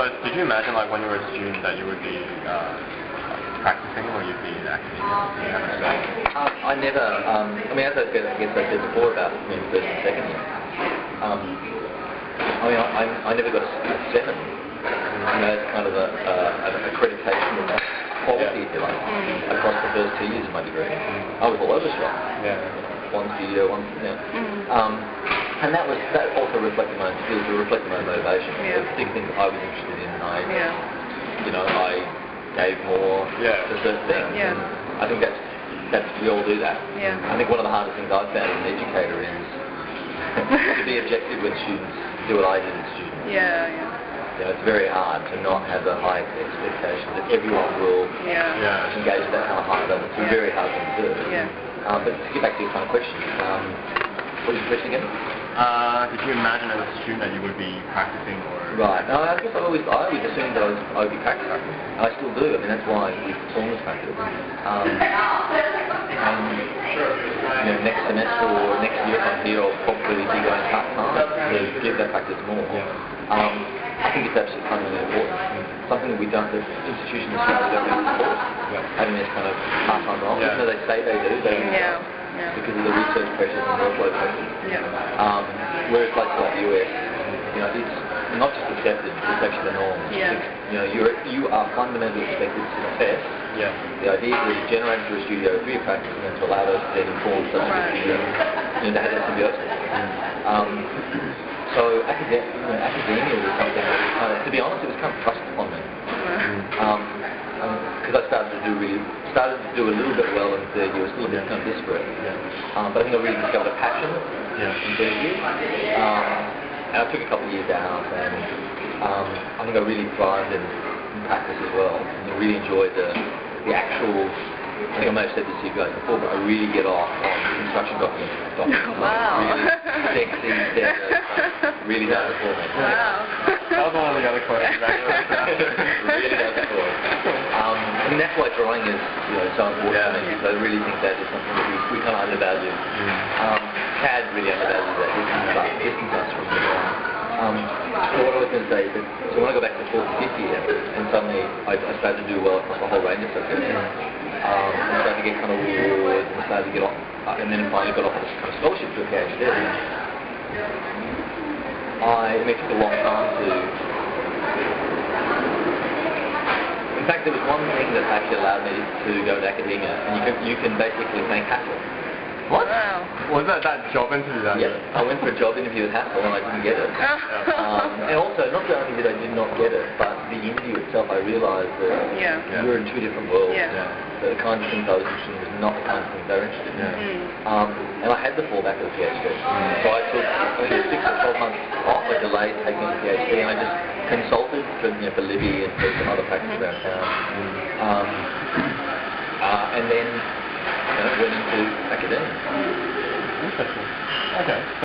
So did you imagine, like, when you were a student that you would be practicing, or you'd be in academia? I never, I mean, as I said, before about first and second year, I never got a 7. It's kind of an accreditation of that quality, if you like, across the first 2 years of my degree. I was all over shop. One studio, one, and that also reflected my motivation. The big things I was interested in, I gave more to certain things. And I think that's we all do that. I think one of the hardest things I've found as an educator is to be objective when students do what I did as students. It's very hard to not have a high expectation that everyone will engage at that kind of high level. It's a very hard thing to do. But to get back to your kind of question, what was your question again? Did you imagine as a student that you would be practicing, or? Right. No, I guess I always assumed that I would be practicing. I still do. I mean, that's why we performance practice. Next semester or next year, if I'm here, I'll probably be going part-time to give that practice more. I think it's absolutely fundamentally important. Something that we don't, the institutions don't really support, having this kind of part-time role. Even though they say they do, they don't. Because of the research pressures and workload pressures. Whereas places like the US, it's not just accepted, it's actually the norm. You are fundamentally expected to success. The idea is that it's generated through a studio through your practice and then to allow those to then inform subsequent to have that symbiosis. So academia was something that, to be honest, it was kind of thrust upon me. Because I started to do a little bit well in third year. I was still a bit kind of disparate. But I think I really discovered a passion in third year. And I took a couple of years out, and I think I really thrived in practice as well. And I really enjoyed the actual. I think I may have said this to you guys before, but I really get off on construction documents. Wow. Really sexy, really does it for me. Wow. That was one of the other questions. Really does it for me. I mean, that's why drawing is so important to me, because I really think that is something that we kind of undervalue. CAD really undervalues that, distance us from the drawing. So what I was going to say is that, so when I go back to the 4th and 5th year, and suddenly I started to do well across a whole range of subjects, and started to get kind of awards, and started to get off, and then finally got off this kind of scholarship to a PhD. It took a long time to. In fact, there was one thing that actually allowed me to go to Academe, and you can basically thank Hassel. What? Wow. Was that job interview? I went for a job interview with Hassel and I didn't get it. And also, not only did I not get it, but the interview itself, I realised that we were in two different worlds. The kinds of things I was interested in was not the kinds of things they were interested in. And I had the fallback of the PhD. So I took 6 or 12 months off. I delayed taking the PhD, and I just consulted for Libby and for some other practice around town. And then went into Academe. Interesting. Okay.